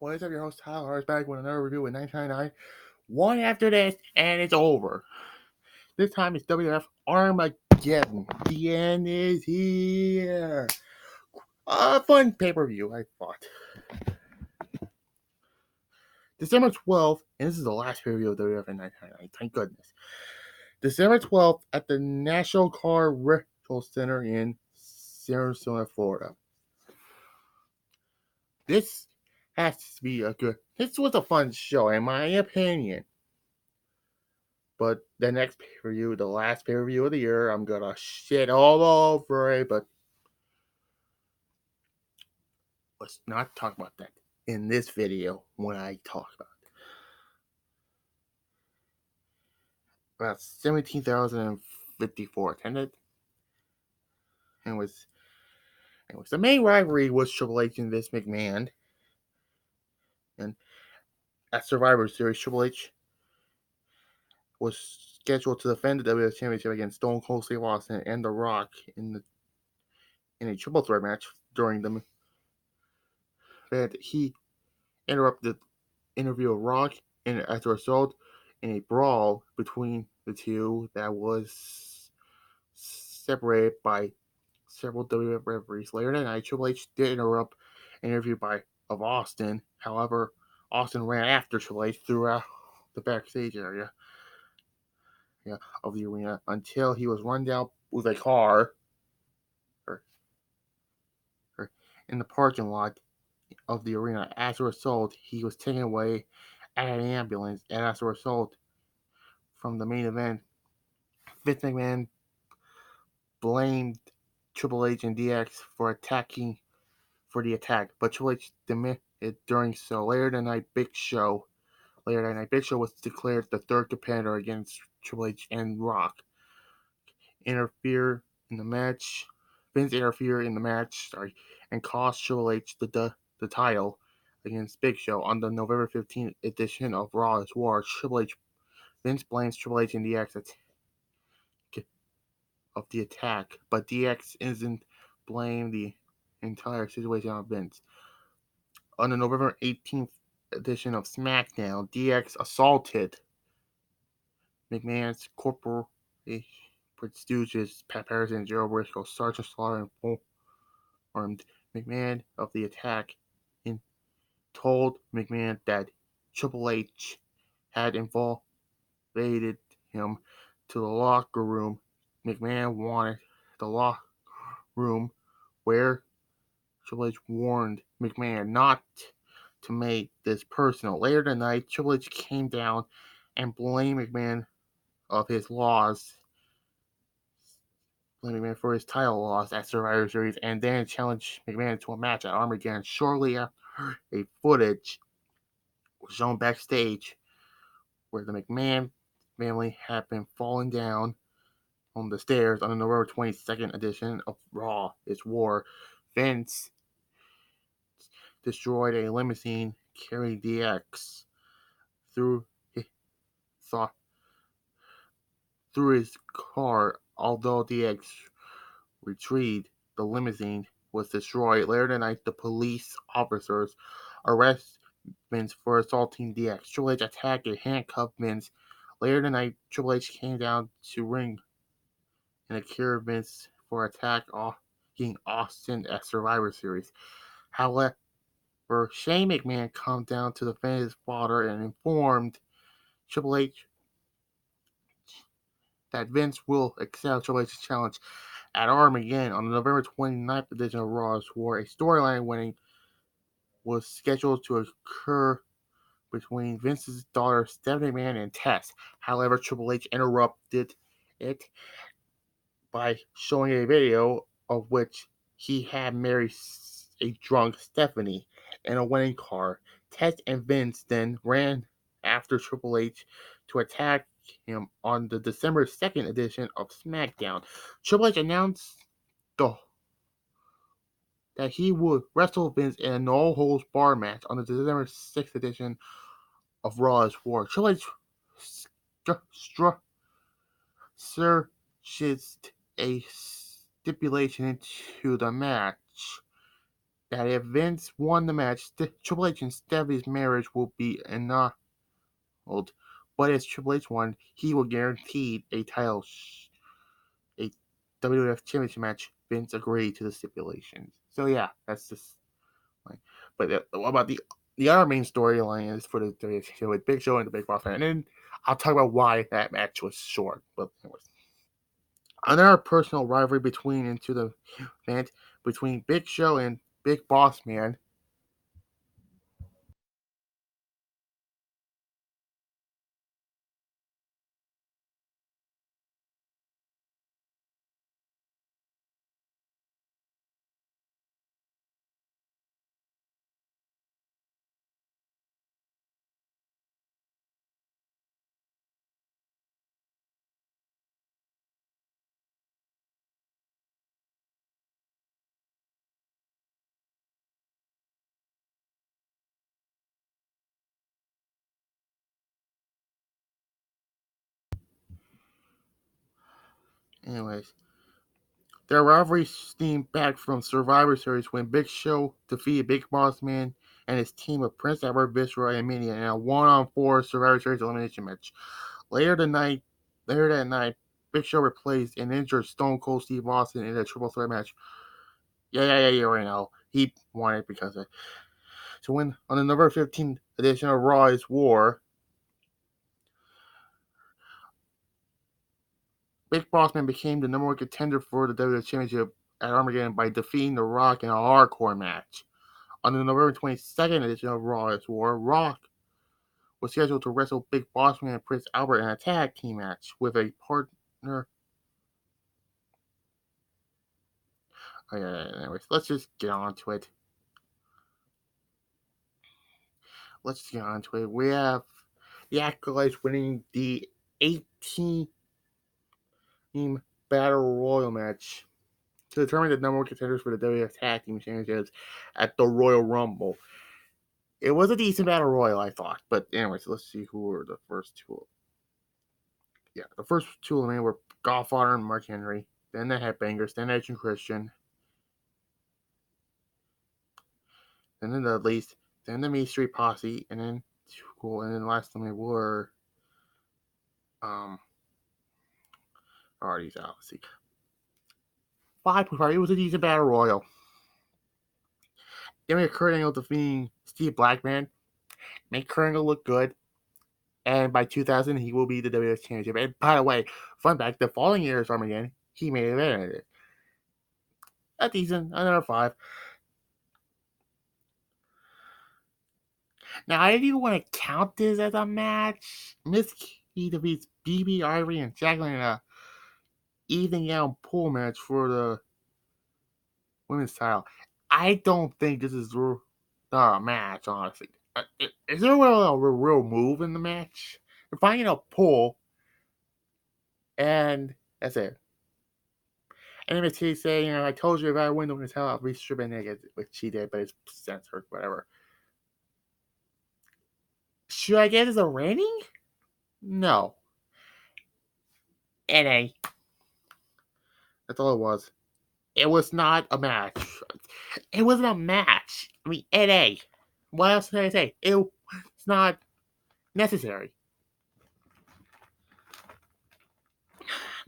What is up, your host Tyler Harris back with another review with 1999. One after this, and it's over. This time it's WWF Armageddon. The end is here. A fun pay-per-view, I thought. December 12th, and this is the last pay-per-view of WWF in 1999. Thank goodness. December 12th at the National Car Rental Center in Sarasota, Florida. This has to be this was a fun show, in my opinion. But the next pay-per-view, the last pay-per-view of the year, I'm gonna shit all over it, but let's not talk about that in this video when I talk about it. About 17,054 attended. And was the main rivalry was Triple H and Vince McMahon. And at Survivor Series, Triple H was scheduled to defend the WWF Championship against Stone Cold Steve Austin and The Rock in a triple threat match during the event. He interrupted the interview of Rock, and as a result, in a brawl between the two that was separated by several WWF referees. Later that night, Triple H did interrupt an interview of Austin. However, Austin ran after Triple H throughout the backstage area of the arena until he was run down with a car in the parking lot of the arena. As a result, he was taken away at an ambulance, and as a result, from the main event, Vince McMahon blamed Triple H and DX for the attack, but Triple H denied it during so. Later that night, Big Show was declared the third contender against Triple H and Rock. Interfere in the match. Vince interfered in the match, and cost Triple H the title against Big Show on the November 15th edition of Raw is War. Vince blames Triple H and DX of the attack, but DX isn't blame the entire situation on Vince. On the November 18th edition of SmackDown, DX assaulted McMahon's corporate stooges, Pat Patterson, Gerald Briscoe. Sergeant Slaughter informed McMahon of the attack and told McMahon that Triple H had invaded him to the locker room. McMahon wanted the locker room where Triple H warned McMahon not to make this personal. Later that night, Triple H came down and blamed McMahon of his loss, blamed McMahon for his title loss at Survivor Series, and then challenged McMahon to a match at Armageddon. Shortly after, a footage was shown backstage where the McMahon family had been falling down on the stairs on the November 22nd edition of Raw is War. Vince destroyed a limousine carrying DX through his car. Although DX retreated, the limousine was destroyed. Later that night, the police officers arrested Vince for assaulting DX. Triple H attacked and handcuffed Vince. Later that night, Triple H came down to ring and accused Vince for attacking Austin at Survivor Series. However, Shane McMahon came down to defend his father and informed Triple H that Vince will accept Triple H's challenge at Armageddon on the November 29th edition of Raw's War. A storyline winning was scheduled to occur between Vince's daughter Stephanie McMahon and Tess. However, Triple H interrupted it by showing a video of which he had married a drunk Stephanie in a wedding car. Tess and Vince then ran after Triple H to attack him on the December 2nd edition of SmackDown. Triple H announced that he would wrestle Vince in a no-holds-barred match on the December 6th edition of Raw's War. Triple H surged a stipulation into the match that if Vince won the match, Triple H and Stephanie's marriage will be annulled. But as Triple H won, he will guarantee a a WWF Championship match. Vince agreed to the stipulations. So yeah, that's just like. But what about the other main storyline is for the WWF with Big Show and the Big Boss Man, and then I'll talk about why that match was short. But anyways, another personal rivalry between Big Show and Big Boss Man. Anyways, their rivalry stemmed back from Survivor Series when Big Show defeated Big Boss Man and his team of Prince Albert, Viscera, and Mania in a 1-on-4 Survivor Series elimination match. Later that night, Big Show replaced an injured Stone Cold Steve Austin in a triple threat match. Yeah, you already know. He won it because of. To win on the November 15th edition of Raw is War, Big Boss Man became the number one contender for the WWE Championship at Armageddon by defeating The Rock in a hardcore match. On the November 22nd edition of Raw is War, Rock was scheduled to wrestle Big Boss Man and Prince Albert in a tag team match with a partner. Anyways, let's just get on to it. We have the Acolytes winning the 18 team Battle Royal match to determine the number one contenders for the WWF Tag Team Championships at the Royal Rumble. It was a decent Battle Royal, I thought. But anyways, let's see who were the first two. Yeah, the first two eliminated were Godfather and Mark Henry. Then the Headbangers, then Edge and Christian. Then the Dudleys, then the Meat Street Posse, and then the last time they were already out. Let's see. 5.5. It was a decent Battle Royal. They made Kurt Angle defeating Steve Blackman. Make Kurt Angle look good. And by 2000, he will be the WWF Championship. And by the way, fun fact, the following year's Armageddon, he made it. A decent, another 5. Now, I didn't even want to count this as a match. Miss Key defeats BB, Ivory, and Jacqueline in a evening out pool match for the women's title. I don't think this is the match, honestly. Is there a real move in the match? They're finding a pool, and that's it. And then Miss T saying, I told you if I win the women's title, I'll be stripping naked, which she did, but it's censored, whatever. Should I get as a rating? No. NA. That's all it was. It was not a match. It wasn't a match. I mean, NA. What else can I say? It's not necessary.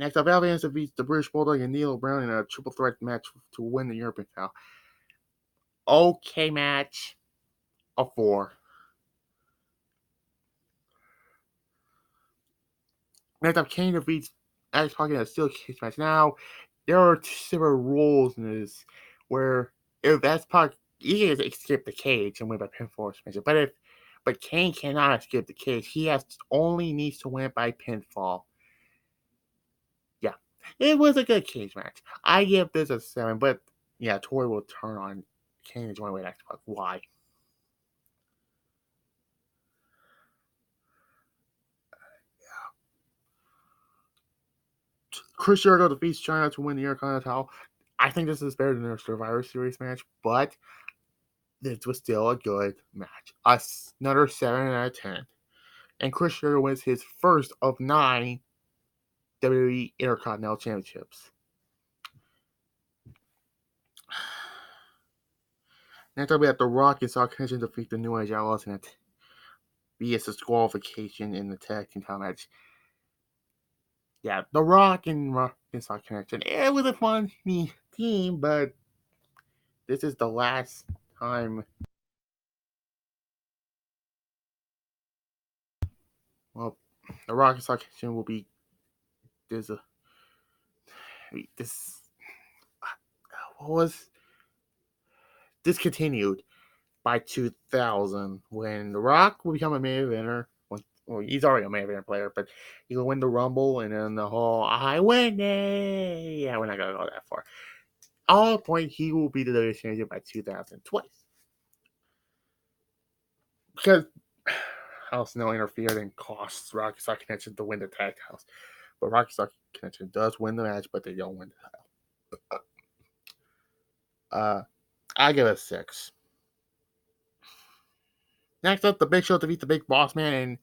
Next up, Alvin defeats the British Bulldog and Neil Brown in a triple threat match to win the European title. Okay match. A 4. Next up, Kane defeats Alex Pac in a steel cage match. Now, there are several rules in this where if that's Pac, he can escape the cage and win by pinfall suspension. But Kane cannot escape the cage. He only needs to win by pinfall. Yeah, it was a good cage match. I give this a 7, but yeah, Tori will turn on Kane and join with X Pac. Why? Chris Jericho defeats China to win the Intercontinental title. I think this is better than their Survivor Series match, but this was still a good match. Another 7 out of 10. And Chris Jericho wins his first of 9 WWE Intercontinental Championships. Next up, we have The Rock and Sock Connection defeat the New Age Outlaws in a BS disqualification in the tag team title match. Yeah, The Rock and Sock Connection. It was a fun team, but this is the last time. Well, The Rock and Sock Connection will be this was discontinued by 2000 when The Rock will become a main eventer. Well, he's already a main event player, but he'll win the Rumble and then the whole I win it. Yeah, we're not gonna go that far. All point, he will be the WWE champion by 2020 because House No interfered and costs Rocky Sock Connection to win the tag titles. But Rocky Sock Connection does win the match, but they don't win the title. I give it a 6. Next up, the Big Show defeats the Big Boss Man and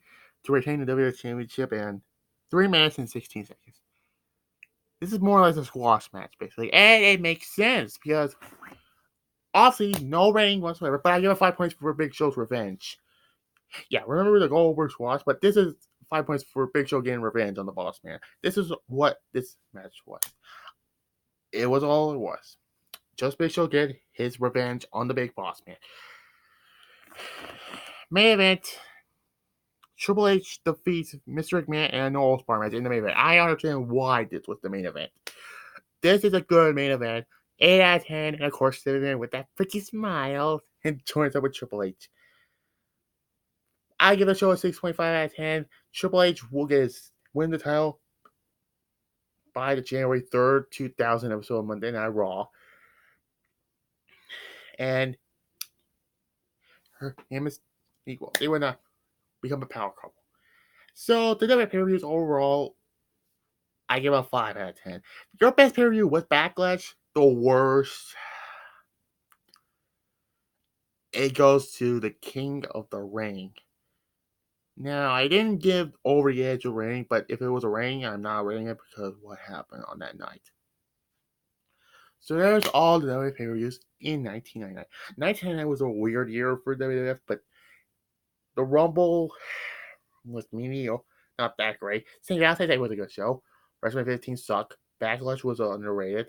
to retain the WWE Championship in 3 minutes and 16 seconds. This is more or less a squash match, basically. And it makes sense because obviously no rating whatsoever, but I give it 5 points for Big Show's revenge. Yeah, remember the Goldberg squash, but this is 5 points for Big Show getting revenge on the Boss Man. This is what this match was. It was all it was. Just Big Show get his revenge on the Big Boss Man. Main event. Triple H defeats Mr. McMahon and No Holds Barred match in the main event. I understand why this was the main event. This is a good main event. 8 out of 10, and of course, sitting there with that pretty smile and joins up with Triple H. I give the show a 6.5 out of 10. Triple H will win the title by the January 3rd, 2000 episode of Monday Night Raw. And him is equal. They would not become a power couple. So the WWE pay-per-views overall, I give a 5 out of 10. Your best pay-per-view was Backlash. The worst. It goes to the King of the Ring. Now, I didn't give Over the Edge a rating, but if it was a rating, I'm not rating it because what happened on that night. So there's all the WWE pay-per-views in 1999. 1999 was a weird year for WWF, but the Rumble was mediocre, not that great. St. Valentine's Day was a good show. WrestleMania 15 sucked. Backlash was underrated.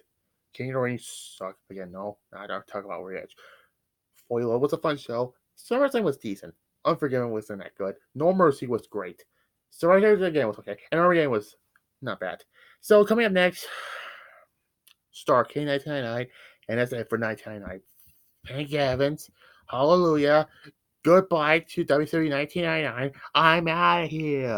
King of the Ring sucked. Again, no, I don't talk about Over the Edge. Fully Low was a fun show. SummerSlam was decent. Unforgiven wasn't that good. No Mercy was great. Survivor again was okay. And Armageddon was not bad. So coming up next, Starrcade 1999. And that's it for 1999. Thank you, Evans. Hallelujah. Goodbye to WCW 1999. I'm out of here.